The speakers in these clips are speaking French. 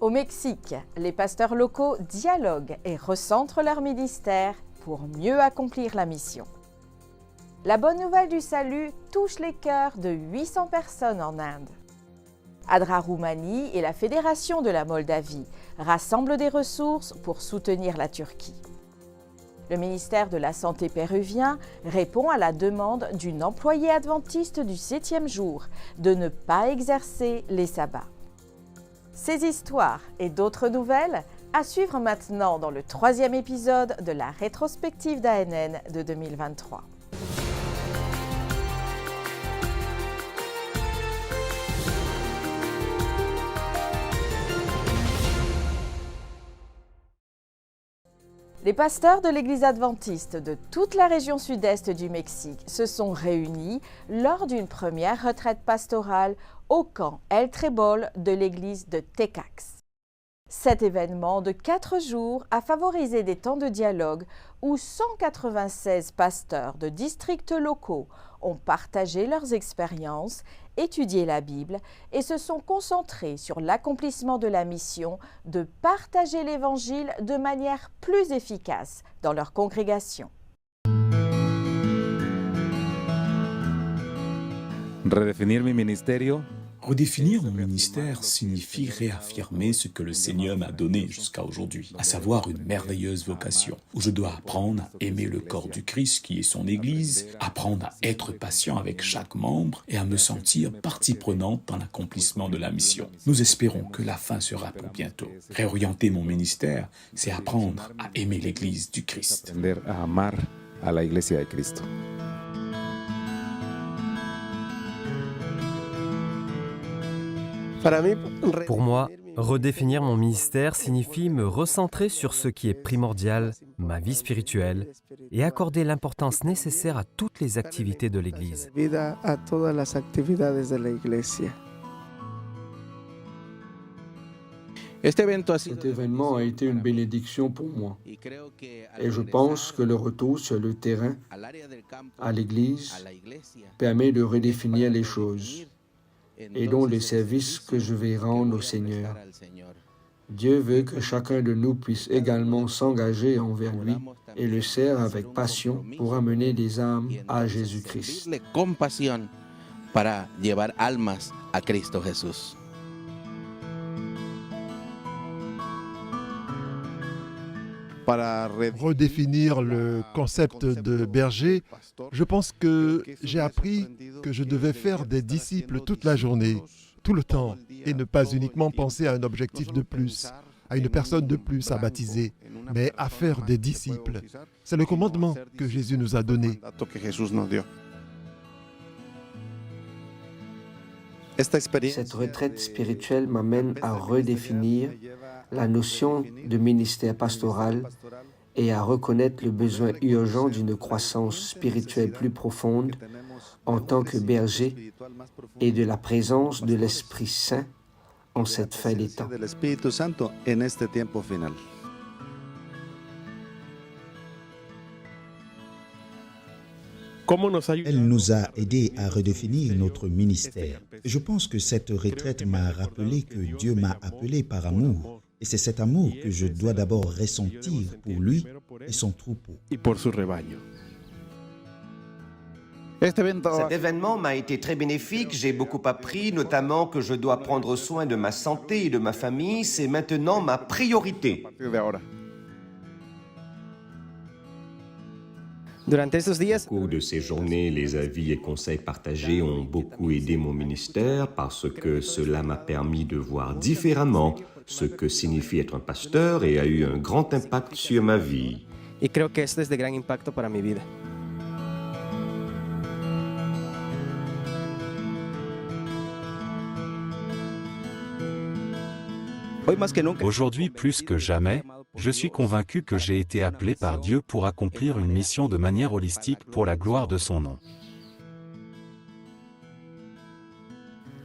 Au Mexique, les pasteurs locaux dialoguent et recentrent leur ministère pour mieux accomplir la mission. La bonne nouvelle du salut touche les cœurs de 800 personnes en Inde. Adra Roumanie et la Fédération de la Moldavie rassemblent des ressources pour soutenir la Turquie. Le ministère de la Santé péruvien répond à la demande d'une employée adventiste du 7e jour de ne pas exercer les sabbats. Ces histoires et d'autres nouvelles à suivre maintenant dans le 3e épisode de la rétrospective d'ANN de 2023. Les pasteurs de l'Église adventiste de toute la région sud-est du Mexique se sont réunis lors d'une première retraite pastorale au camp El Trébol de l'église de Tecax. Cet événement de 4 jours a favorisé des temps de dialogue où 196 pasteurs de districts locaux ont partagé leurs expériences, étudié la Bible et se sont concentrés sur l'accomplissement de la mission de partager l'Évangile de manière plus efficace dans leur congrégation. Redefinir mi ministerio. Redéfinir mon ministère signifie réaffirmer ce que le Seigneur m'a donné jusqu'à aujourd'hui, à savoir une merveilleuse vocation, où je dois apprendre à aimer le corps du Christ qui est son Église, apprendre à être patient avec chaque membre et à me sentir partie prenante dans l'accomplissement de la mission. Nous espérons que la fin sera pour bientôt. Réorienter mon ministère, c'est apprendre à aimer l'Église du Christ. Aprender a amar a la Iglesia de Cristo. Pour moi, redéfinir mon ministère signifie me recentrer sur ce qui est primordial, ma vie spirituelle, et accorder l'importance nécessaire à toutes les activités de l'Église. Cet événement a été une bénédiction pour moi. Et je pense que le retour sur le terrain, à l'Église, permet de redéfinir les choses et donc les services que je vais rendre au Seigneur. Dieu veut que chacun de nous puisse également s'engager envers lui et le sert avec passion pour amener des âmes à Jésus-Christ. Redéfinir le concept de berger, je pense que j'ai appris que je devais faire des disciples toute la journée, tout le temps, et ne pas uniquement penser à un objectif de plus, à une personne de plus à baptiser, mais à faire des disciples. C'est le commandement que Jésus nous a donné. Cette retraite spirituelle m'amène à redéfinir la notion de ministère pastoral et à reconnaître le besoin urgent d'une croissance spirituelle plus profonde en tant que berger et de la présence de l'Esprit Saint en cette fin des temps. Elle nous a aidés à redéfinir notre ministère. Je pense que cette retraite m'a rappelé que Dieu m'a appelé par amour. Et c'est cet amour que je dois d'abord ressentir pour lui et son troupeau. Cet événement m'a été très bénéfique, j'ai beaucoup appris, notamment que je dois prendre soin de ma santé et de ma famille, c'est maintenant ma priorité. Au cours de ces journées, les avis et conseils partagés ont beaucoup aidé mon ministère parce que cela m'a permis de voir différemment ce que signifie être un pasteur et a eu un grand impact sur ma vie. Aujourd'hui, plus que jamais, je suis convaincu que j'ai été appelé par Dieu pour accomplir une mission de manière holistique pour la gloire de son nom.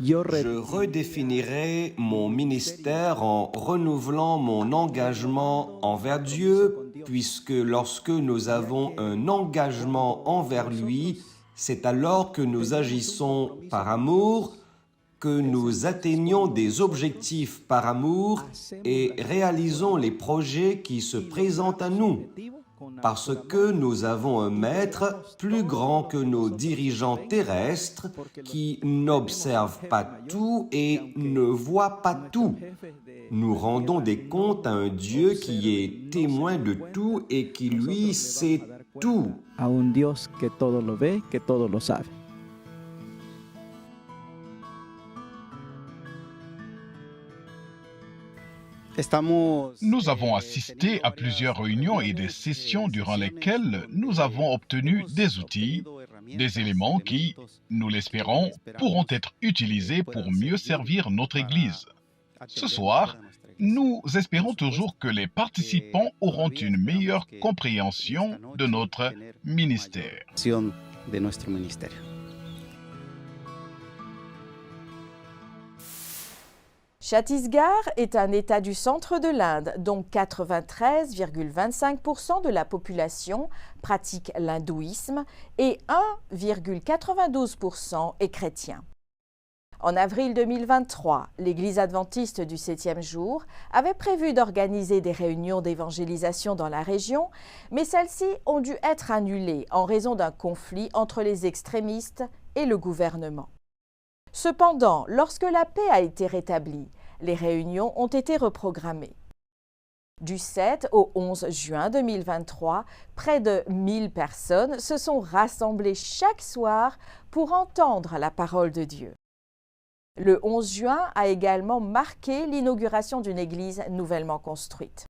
Je redéfinirai mon ministère en renouvelant mon engagement envers Dieu, puisque lorsque nous avons un engagement envers lui, c'est alors que nous agissons par amour, que nous atteignions des objectifs par amour et réalisons les projets qui se présentent à nous, parce que nous avons un maître plus grand que nos dirigeants terrestres qui n'observe pas tout et ne voit pas tout. Nous rendons des comptes à un Dieu qui est témoin de tout et qui, lui, sait tout. A un Dios que todo lo ve, que todo lo sabe. Nous avons assisté à plusieurs réunions et des sessions durant lesquelles nous avons obtenu des outils, des éléments qui, nous l'espérons, pourront être utilisés pour mieux servir notre Église. Ce soir, nous espérons toujours que les participants auront une meilleure compréhension de notre ministère. Chhattisgarh est un État du centre de l'Inde dont 93,25% de la population pratique l'hindouisme et 1,92% est chrétien. En avril 2023, l'Église adventiste du 7e jour avait prévu d'organiser des réunions d'évangélisation dans la région, mais celles-ci ont dû être annulées en raison d'un conflit entre les extrémistes et le gouvernement. Cependant, lorsque la paix a été rétablie, les réunions ont été reprogrammées. Du 7 au 11 juin 2023, près de 1000 personnes se sont rassemblées chaque soir pour entendre la parole de Dieu. Le 11 juin a également marqué l'inauguration d'une église nouvellement construite.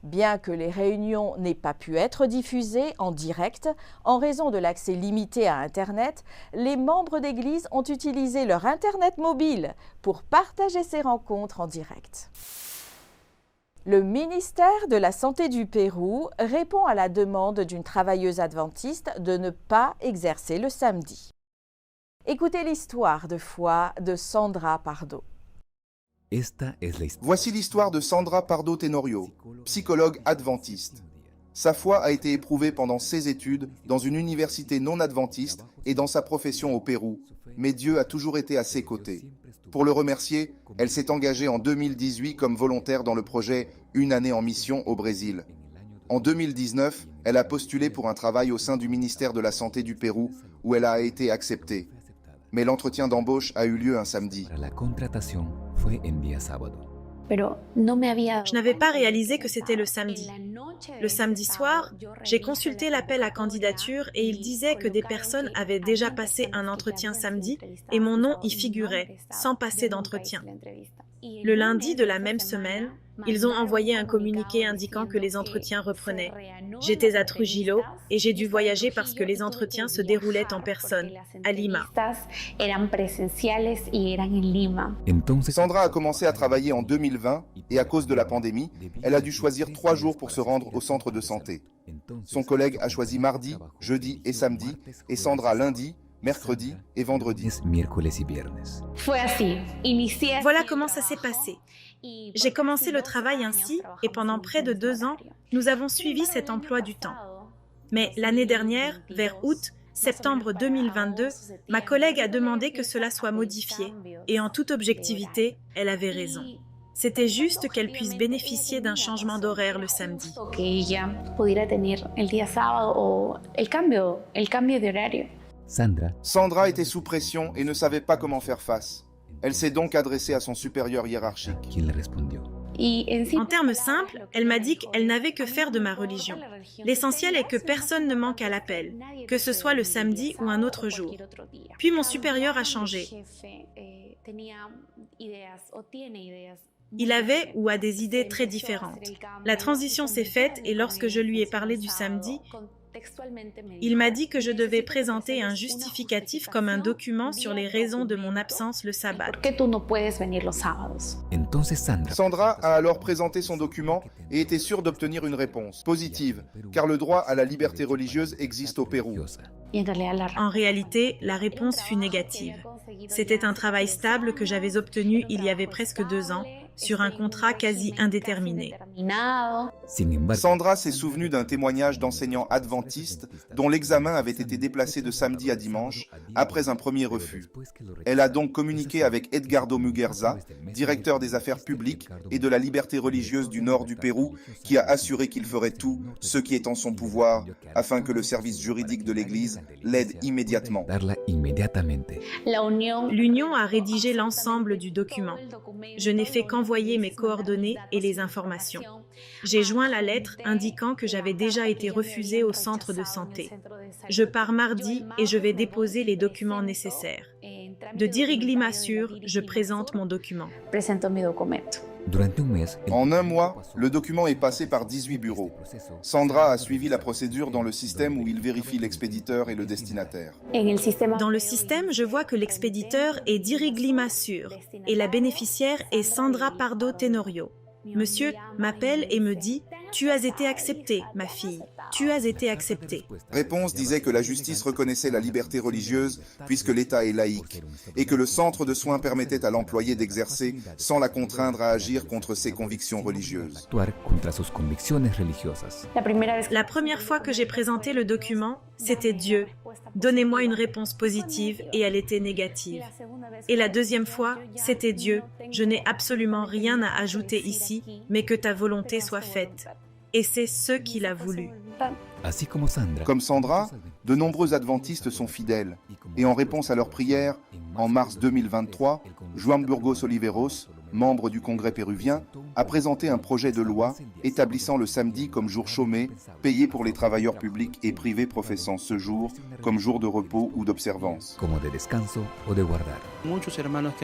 Bien que les réunions n'aient pas pu être diffusées en direct en raison de l'accès limité à Internet, les membres d'église ont utilisé leur Internet mobile pour partager ces rencontres en direct. Le ministère de la Santé du Pérou répond à la demande d'une travailleuse adventiste de ne pas exercer le samedi. Écoutez l'histoire de foi de Sandra Pardo. Voici l'histoire de Sandra Pardo Tenorio, psychologue adventiste. Sa foi a été éprouvée pendant ses études dans une université non adventiste et dans sa profession au Pérou, mais Dieu a toujours été à ses côtés. Pour le remercier, elle s'est engagée en 2018 comme volontaire dans le projet Une année en mission au Brésil. En 2019, elle a postulé pour un travail au sein du ministère de la Santé du Pérou, où elle a été acceptée. Mais l'entretien d'embauche a eu lieu un samedi. Je n'avais pas réalisé que c'était le samedi. Le samedi soir, j'ai consulté l'appel à candidature et il disait que des personnes avaient déjà passé un entretien samedi et mon nom y figurait, sans passer d'entretien. Le lundi de la même semaine, ils ont envoyé un communiqué indiquant que les entretiens reprenaient. J'étais à Trujillo et j'ai dû voyager parce que les entretiens se déroulaient en personne, à Lima. Sandra a commencé à travailler en 2020 et à cause de la pandémie, elle a dû choisir 3 jours pour se rendre au centre de santé. Son collègue a choisi mardi, jeudi et samedi et Sandra lundi, mercredi et vendredi. Voilà comment ça s'est passé. J'ai commencé le travail ainsi et pendant près de 2 ans, nous avons suivi cet emploi du temps. Mais l'année dernière, vers août-septembre 2022, ma collègue a demandé que cela soit modifié et en toute objectivité, elle avait raison. C'était juste qu'elle puisse bénéficier d'un changement d'horaire le samedi. Sandra était sous pression et ne savait pas comment faire face. Elle s'est donc adressée à son supérieur hiérarchique. En termes simples, elle m'a dit qu'elle n'avait que faire de ma religion. L'essentiel est que personne ne manque à l'appel, que ce soit le samedi ou un autre jour. Puis mon supérieur a changé. Il avait ou a des idées très différentes. La transition s'est faite et lorsque je lui ai parlé du samedi, il m'a dit que je devais présenter un justificatif comme un document sur les raisons de mon absence le sabbat. Sandra a alors présenté son document et était sûre d'obtenir une réponse positive, car le droit à la liberté religieuse existe au Pérou. En réalité, la réponse fut négative. C'était un travail stable que j'avais obtenu il y avait presque 2 ans sur un contrat quasi indéterminé. Sandra s'est souvenue d'un témoignage d'enseignants adventistes dont l'examen avait été déplacé de samedi à dimanche après un premier refus. Elle a donc communiqué avec Edgardo Muguerza, directeur des affaires publiques et de la liberté religieuse du nord du Pérou, qui a assuré qu'il ferait tout ce qui est en son pouvoir afin que le service juridique de l'Église l'aide immédiatement. L'Union a rédigé l'ensemble du document. Je n'ai fait qu'envoyer mes coordonnées et les informations. J'ai joint la lettre indiquant que j'avais déjà été refusée au centre de santé. Je pars mardi et je vais déposer les documents nécessaires. De Dirigli-Massur, je présente mon document. En un mois, le document est passé par 18 bureaux. Sandra a suivi la procédure dans le système où il vérifie l'expéditeur et le destinataire. Dans le système, je vois que l'expéditeur est Dirigli-Massur et la bénéficiaire est Sandra Pardo Tenorio. Monsieur m'appelle et me dit « Tu as été acceptée, ma fille. Tu as été acceptée. » Réponse disait que la justice reconnaissait la liberté religieuse puisque l'État est laïque et que le centre de soins permettait à l'employé d'exercer sans la contraindre à agir contre ses convictions religieuses. La première fois que j'ai présenté le document, c'était Dieu. Donnez-moi une réponse positive et elle était négative. Et la deuxième fois, c'était Dieu. Je n'ai absolument rien à ajouter ici, mais que ta volonté soit faite. Et c'est ce qu'il a voulu. Comme Sandra, de nombreux adventistes sont fidèles. Et en réponse à leurs prières, en mars 2023, Juan Burgos Oliveros, membre du Congrès péruvien, a présenté un projet de loi établissant le samedi comme jour chômé, payé pour les travailleurs publics et privés professant ce jour comme jour de repos ou d'observance.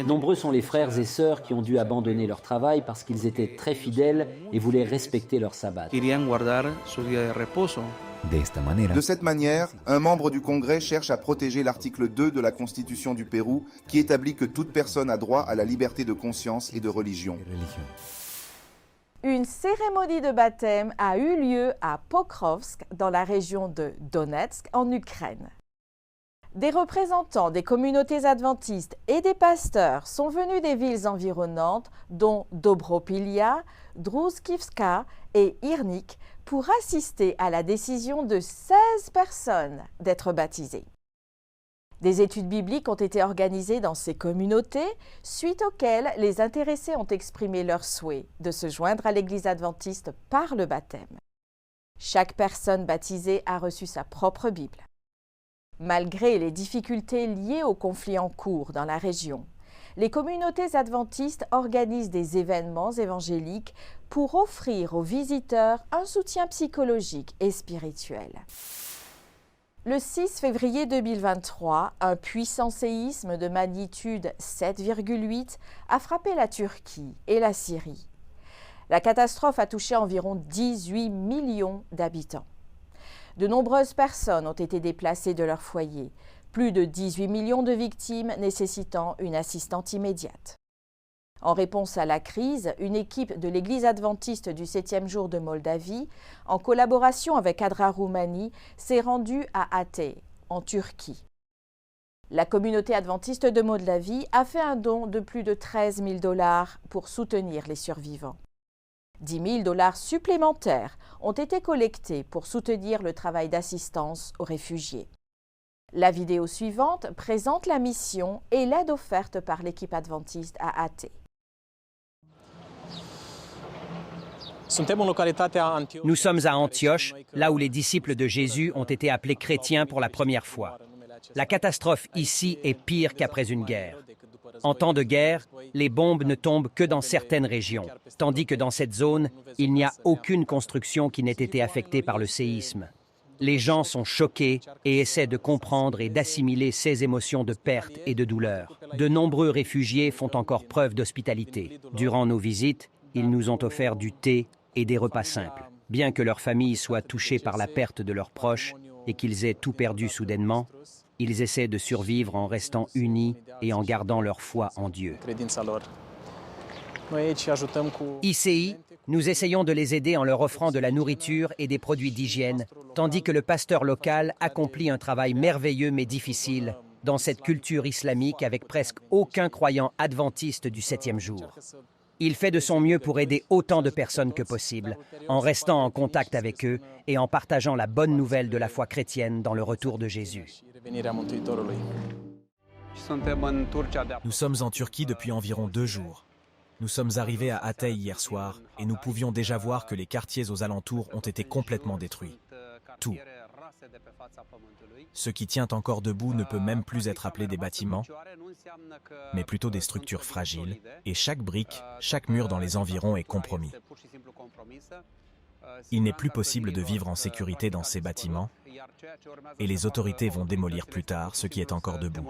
Nombreux sont les frères et sœurs qui ont dû abandonner leur travail parce qu'ils étaient très fidèles et voulaient respecter leur sabbat. De cette manière, un membre du Congrès cherche à protéger l'article 2 de la Constitution du Pérou qui établit que toute personne a droit à la liberté de conscience et de religion. Une cérémonie de baptême a eu lieu à Pokrovsk, dans la région de Donetsk, en Ukraine. Des représentants des communautés adventistes et des pasteurs sont venus des villes environnantes, dont Dobropilia, Druzkivska et Irnik, pour assister à la décision de 16 personnes d'être baptisées. Des études bibliques ont été organisées dans ces communautés, suite auxquelles les intéressés ont exprimé leur souhait de se joindre à l'Église adventiste par le baptême. Chaque personne baptisée a reçu sa propre Bible. Malgré les difficultés liées aux conflits en cours dans la région, les communautés adventistes organisent des événements évangéliques pour offrir aux visiteurs un soutien psychologique et spirituel. Le 6 février 2023, un puissant séisme de magnitude 7,8 a frappé la Turquie et la Syrie. La catastrophe a touché environ 18 millions d'habitants. De nombreuses personnes ont été déplacées de leur foyer, plus de 18 millions de victimes nécessitant une assistance immédiate. En réponse à la crise, une équipe de l'Église adventiste du 7e jour de Moldavie, en collaboration avec Adra Roumanie, s'est rendue à Hatay, en Turquie. La communauté adventiste de Moldavie a fait un don de plus de 13 000 $ pour soutenir les survivants. 10 000 $ supplémentaires ont été collectés pour soutenir le travail d'assistance aux réfugiés. La vidéo suivante présente la mission et l'aide offerte par l'équipe adventiste à Hatay. Nous sommes à Antioche, là où les disciples de Jésus ont été appelés chrétiens pour la première fois. La catastrophe ici est pire qu'après une guerre. En temps de guerre, les bombes ne tombent que dans certaines régions, tandis que dans cette zone, il n'y a aucune construction qui n'ait été affectée par le séisme. Les gens sont choqués et essaient de comprendre et d'assimiler ces émotions de perte et de douleur. De nombreux réfugiés font encore preuve d'hospitalité. Durant nos visites, ils nous ont offert du thé et des repas simples. Bien que leur famille soit touchée par la perte de leurs proches et qu'ils aient tout perdu soudainement, ils essaient de survivre en restant unis et en gardant leur foi en Dieu. ICI, nous essayons de les aider en leur offrant de la nourriture et des produits d'hygiène, tandis que le pasteur local accomplit un travail merveilleux mais difficile dans cette culture islamique avec presque aucun croyant adventiste du 7e jour. Il fait de son mieux pour aider autant de personnes que possible, en restant en contact avec eux et en partageant la bonne nouvelle de la foi chrétienne dans le retour de Jésus. Nous sommes en Turquie depuis environ 2 jours. Nous sommes arrivés à Hatay hier soir et nous pouvions déjà voir que les quartiers aux alentours ont été complètement détruits. Tout. Ce qui tient encore debout ne peut même plus être appelé des bâtiments, mais plutôt des structures fragiles, et chaque brique, chaque mur dans les environs est compromis. Il n'est plus possible de vivre en sécurité dans ces bâtiments, et les autorités vont démolir plus tard ce qui est encore debout.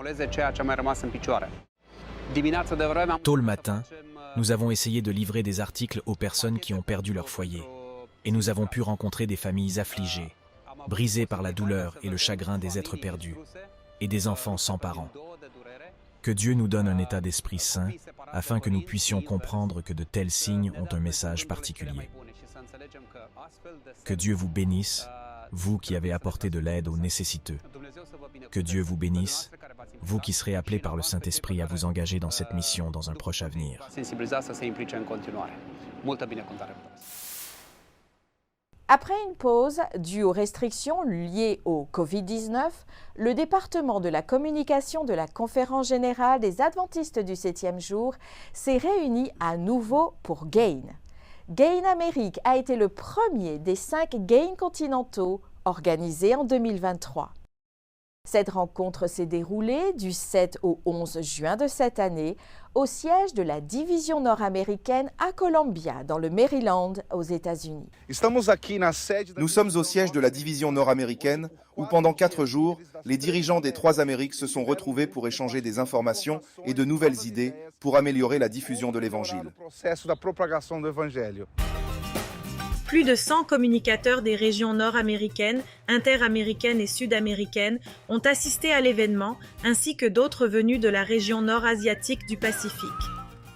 Tôt le matin, nous avons essayé de livrer des articles aux personnes qui ont perdu leur foyer, et nous avons pu rencontrer des familles affligées, brisées par la douleur et le chagrin des êtres perdus, et des enfants sans parents. Que Dieu nous donne un état d'esprit sain, afin que nous puissions comprendre que de tels signes ont un message particulier. Que Dieu vous bénisse, vous qui avez apporté de l'aide aux nécessiteux. Que Dieu vous bénisse, vous qui serez appelés par le Saint-Esprit à vous engager dans cette mission dans un proche avenir. Après une pause due aux restrictions liées au Covid-19, le département de la communication de la Conférence générale des Adventistes du 7e jour s'est réuni à nouveau pour GAIN. GAIN Amérique a été le premier des 5 GAIN continentaux organisés en 2023. Cette rencontre s'est déroulée du 7 au 11 juin de cette année au siège de la division nord-américaine à Columbia, dans le Maryland, aux États-Unis. Nous sommes au siège de la division nord-américaine où pendant 4 jours, les dirigeants des 3 Amériques se sont retrouvés pour échanger des informations et de nouvelles idées pour améliorer la diffusion de l'Évangile. Plus de 100 communicateurs des régions nord-américaines, interaméricaines et sud-américaines ont assisté à l'événement, ainsi que d'autres venus de la région nord-asiatique du Pacifique.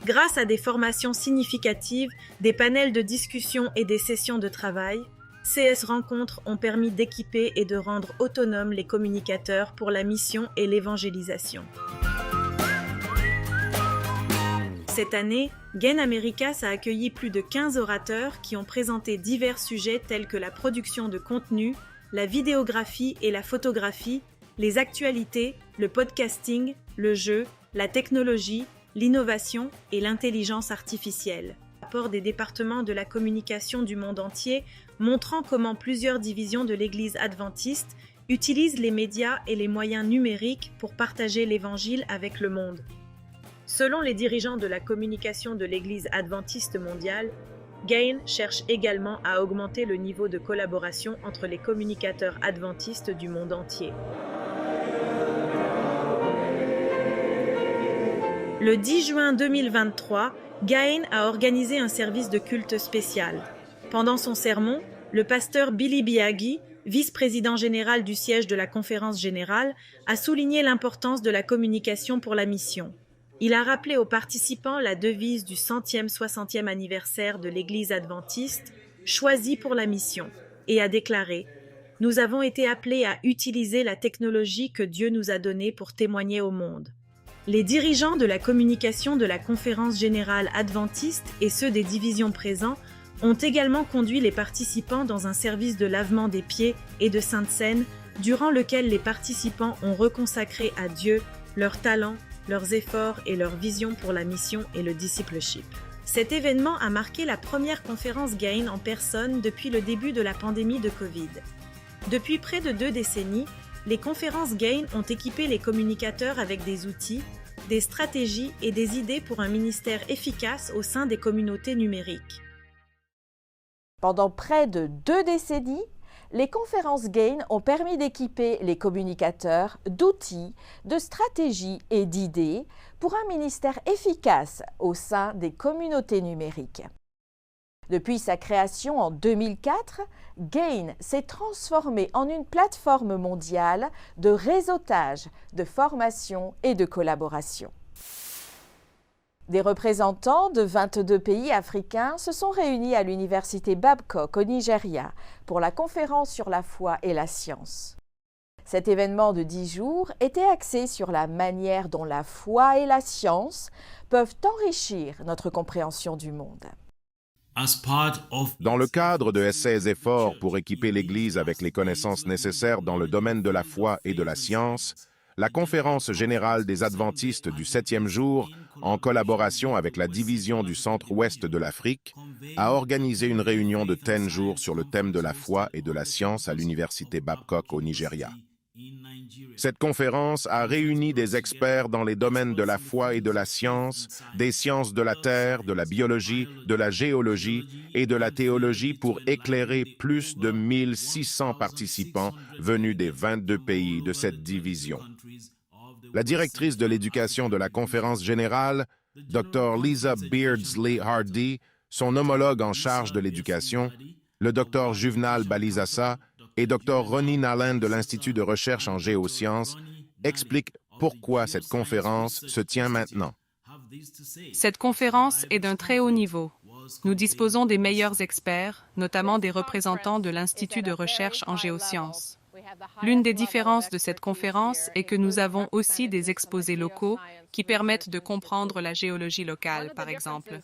Grâce à des formations significatives, des panels de discussion et des sessions de travail, CS Rencontres ont permis d'équiper et de rendre autonomes les communicateurs pour la mission et l'évangélisation. Cette année, GAIN Americas a accueilli plus de 15 orateurs qui ont présenté divers sujets tels que la production de contenu, la vidéographie et la photographie, les actualités, le podcasting, le jeu, la technologie, l'innovation et l'intelligence artificielle. Rapport des départements de la communication du monde entier montrant comment plusieurs divisions de l'Église adventiste utilisent les médias et les moyens numériques pour partager l'Évangile avec le monde. Selon les dirigeants de la communication de l'Église adventiste mondiale, GAIN cherche également à augmenter le niveau de collaboration entre les communicateurs adventistes du monde entier. Le 10 juin 2023, GAIN a organisé un service de culte spécial. Pendant son sermon, le pasteur Billy Biaggi, vice-président général du siège de la Conférence générale, a souligné l'importance de la communication pour la mission. Il a rappelé aux participants la devise du 160e anniversaire de l'Église adventiste, « Choisis pour la mission », et a déclaré « Nous avons été appelés à utiliser la technologie que Dieu nous a donnée pour témoigner au monde ». Les dirigeants de la communication de la Conférence générale adventiste et ceux des divisions présents ont également conduit les participants dans un service de lavement des pieds et de Sainte Seine, durant lequel les participants ont reconsacré à Dieu leurs talents, leurs efforts et leur vision pour la mission et le discipleship. Cet événement a marqué la première conférence GAIN en personne depuis le début de la pandémie de Covid. Depuis près de 2 décennies, les conférences GAIN ont équipé les communicateurs avec des outils, des stratégies et des idées pour un ministère efficace au sein des communautés numériques. Pendant près de 2 décennies, les conférences GAIN ont permis d'équiper les communicateurs d'outils, de stratégies et d'idées pour un ministère efficace au sein des communautés numériques. Depuis sa création en 2004, GAIN s'est transformé en une plateforme mondiale de réseautage, de formation et de collaboration. Des représentants de 22 pays africains se sont réunis à l'université Babcock au Nigeria pour la conférence sur la foi et la science. Cet événement de 10 jours était axé sur la manière dont la foi et la science peuvent enrichir notre compréhension du monde. Dans le cadre de ces efforts pour équiper l'Église avec les connaissances nécessaires dans le domaine de la foi et de la science, la Conférence générale des adventistes du 7e jour, en collaboration avec la division du centre-ouest de l'Afrique, a organisé une réunion de 10 jours sur le thème de la foi et de la science à l'université Babcock au Nigeria. Cette conférence a réuni des experts dans les domaines de la foi et de la science, des sciences de la terre, de la biologie, de la géologie et de la théologie pour éclairer plus de 1600 participants venus des 22 pays de cette division. La directrice de l'éducation de la conférence générale, Dr. Lisa Beardsley Hardy, son homologue en charge de l'éducation, le Dr. Juvenal Balizassa et Dr. Ronnie Nallen de l'Institut de recherche en géosciences expliquent pourquoi cette conférence se tient maintenant. Cette conférence est d'un très haut niveau. Nous disposons des meilleurs experts, notamment des représentants de l'Institut de recherche en géosciences. L'une des différences de cette conférence est que nous avons aussi des exposés locaux qui permettent de comprendre la géologie locale, par exemple.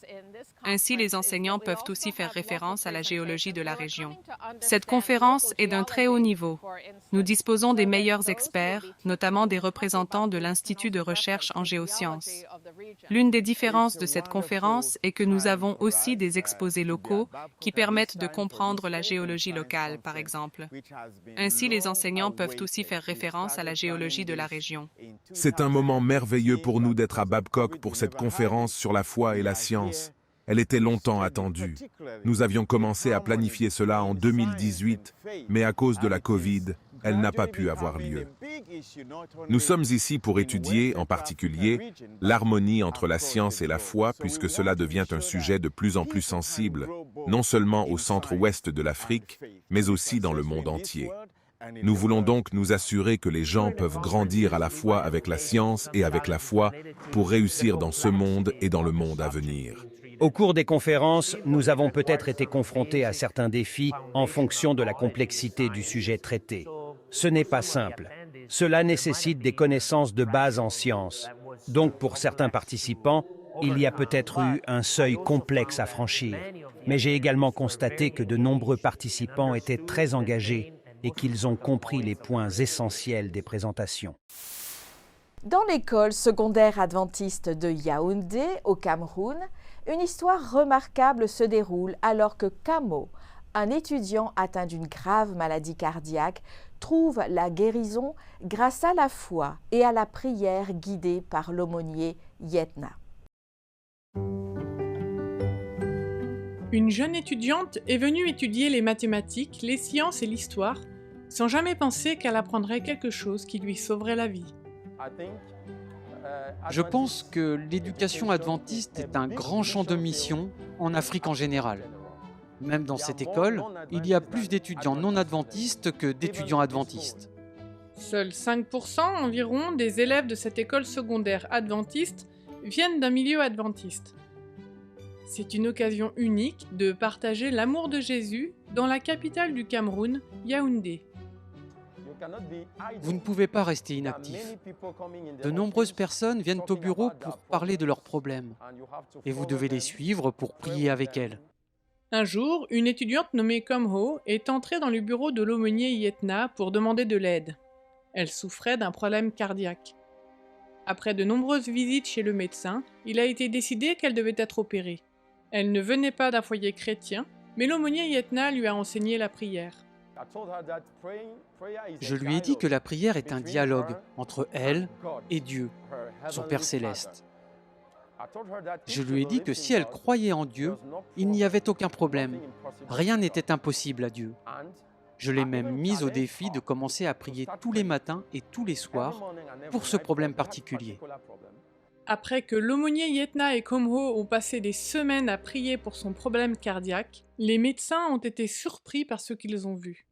Ainsi, les enseignants peuvent aussi faire référence à la géologie de la région. Cette conférence est d'un très haut niveau. Nous disposons des meilleurs experts, notamment des représentants de l'Institut de recherche en géosciences. L'une des différences de cette conférence est que nous avons aussi des exposés locaux qui permettent de comprendre la géologie locale, par exemple. Ainsi, les enseignants peuvent aussi faire référence à la géologie de la région. C'est un moment merveilleux pour nous d'être à Babcock pour cette conférence sur la foi et la science. Elle était longtemps attendue. Nous avions commencé à planifier cela en 2018, mais à cause de la Covid, elle n'a pas pu avoir lieu. Nous sommes ici pour étudier, en particulier, l'harmonie entre la science et la foi, puisque cela devient un sujet de plus en plus sensible, non seulement au centre-ouest de l'Afrique, mais aussi dans le monde entier. Nous voulons donc nous assurer que les gens peuvent grandir à la fois avec la science et avec la foi pour réussir dans ce monde et dans le monde à venir. Au cours des conférences, nous avons peut-être été confrontés à certains défis en fonction de la complexité du sujet traité. Ce n'est pas simple. Cela nécessite des connaissances de base en sciences. Donc pour certains participants, il y a peut-être eu un seuil complexe à franchir. Mais j'ai également constaté que de nombreux participants étaient très engagés et qu'ils ont compris les points essentiels des présentations. Dans l'école secondaire adventiste de Yaoundé, au Cameroun, une histoire remarquable se déroule alors que Kamo, un étudiant atteint d'une grave maladie cardiaque, trouve la guérison grâce à la foi et à la prière guidée par l'aumônier Yetna. Une jeune étudiante est venue étudier les mathématiques, les sciences et l'histoire, sans jamais penser qu'elle apprendrait quelque chose qui lui sauverait la vie. Je pense que l'éducation adventiste est un grand champ de mission en Afrique en général. Même dans cette école, il y a plus d'étudiants non adventistes que d'étudiants adventistes. Seuls 5% environ des élèves de cette école secondaire adventiste viennent d'un milieu adventiste. C'est une occasion unique de partager l'amour de Jésus dans la capitale du Cameroun, Yaoundé. Vous ne pouvez pas rester inactif. De nombreuses personnes viennent au bureau pour parler de leurs problèmes. Et vous devez les suivre pour prier avec elles. Un jour, une étudiante nommée Komho est entrée dans le bureau de l'aumônier Yetna pour demander de l'aide. Elle souffrait d'un problème cardiaque. Après de nombreuses visites chez le médecin, il a été décidé qu'elle devait être opérée. Elle ne venait pas d'un foyer chrétien, mais l'aumônier Yetna lui a enseigné la prière. Je lui ai dit que la prière est un dialogue entre elle et Dieu, son Père céleste. Je lui ai dit que si elle croyait en Dieu, il n'y avait aucun problème. Rien n'était impossible à Dieu. Je l'ai même mise au défi de commencer à prier tous les matins et tous les soirs pour ce problème particulier. Après que l'aumônier Yetna et Komho ont passé des semaines à prier pour son problème cardiaque, les médecins ont été surpris par ce qu'ils ont vu.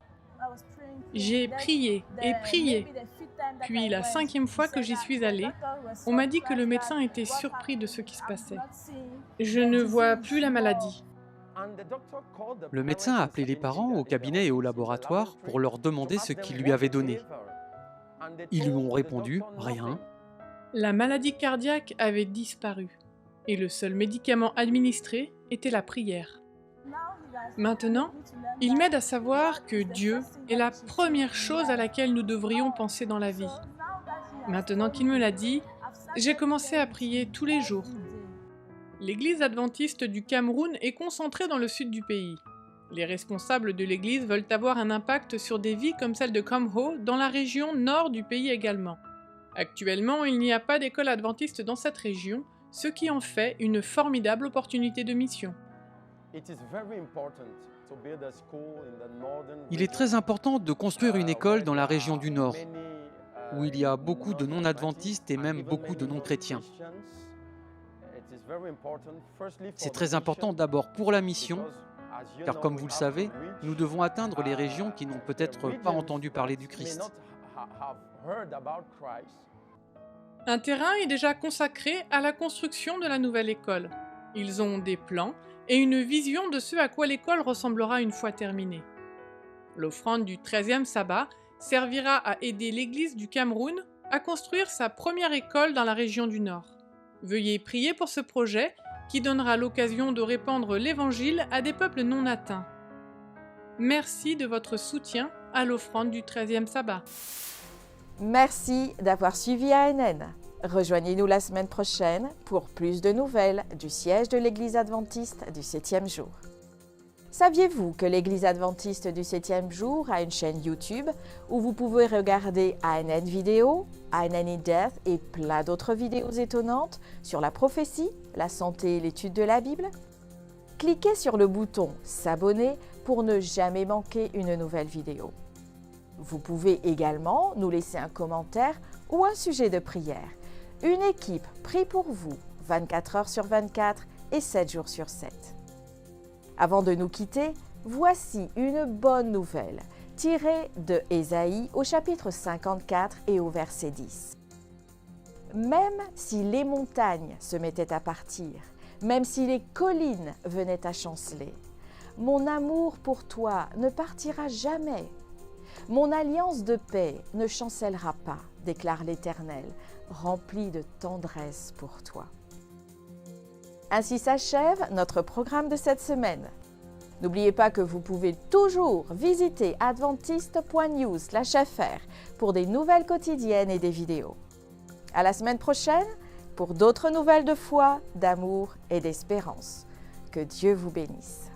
J'ai prié et prié. Puis la 5e fois que j'y suis allée, on m'a dit que le médecin était surpris de ce qui se passait. Je ne vois plus la maladie. Le médecin a appelé les parents au cabinet et au laboratoire pour leur demander ce qu'il lui avait donné. Ils lui ont répondu « rien ». La maladie cardiaque avait disparu. Et le seul médicament administré était la prière. Maintenant, il m'aide à savoir que Dieu est la première chose à laquelle nous devrions penser dans la vie. Maintenant qu'il me l'a dit, j'ai commencé à prier tous les jours. L'Église adventiste du Cameroun est concentrée dans le sud du pays. Les responsables de l'Église veulent avoir un impact sur des vies comme celle de Komho, dans la région nord du pays également. Actuellement, il n'y a pas d'école adventiste dans cette région, ce qui en fait une formidable opportunité de mission. Il est très important de construire une école dans la région du Nord, où il y a beaucoup de non-adventistes et même beaucoup de non-chrétiens. C'est très important d'abord pour la mission, car comme vous le savez, nous devons atteindre les régions qui n'ont peut-être pas entendu parler du Christ. Un terrain est déjà consacré à la construction de la nouvelle école. Ils ont des plans et une vision de ce à quoi l'école ressemblera une fois terminée. L'offrande du 13e sabbat servira à aider l'Église du Cameroun à construire sa première école dans la région du Nord. Veuillez prier pour ce projet qui donnera l'occasion de répandre l'Évangile à des peuples non atteints. Merci de votre soutien à l'offrande du 13e sabbat. Merci d'avoir suivi ANN. Rejoignez-nous la semaine prochaine pour plus de nouvelles du siège de l'Église adventiste du 7e jour. Saviez-vous que l'Église adventiste du 7e jour a une chaîne YouTube où vous pouvez regarder ANN vidéo, ANN in Death et plein d'autres vidéos étonnantes sur la prophétie, la santé et l'étude de la Bible? Cliquez sur le bouton S'abonner pour ne jamais manquer une nouvelle vidéo. Vous pouvez également nous laisser un commentaire ou un sujet de prière. Une équipe prie pour vous 24 heures sur 24 et 7 jours sur 7. Avant de nous quitter, voici une bonne nouvelle tirée de Ésaïe au chapitre 54 et au verset 10. Même si les montagnes se mettaient à partir, même si les collines venaient à chanceler, mon amour pour toi ne partira jamais. Mon alliance de paix ne chancellera pas, déclare l'Éternel, rempli de tendresse pour toi. Ainsi s'achève notre programme de cette semaine. N'oubliez pas que vous pouvez toujours visiter adventiste.news/fr pour des nouvelles quotidiennes et des vidéos. À la semaine prochaine pour d'autres nouvelles de foi, d'amour et d'espérance. Que Dieu vous bénisse.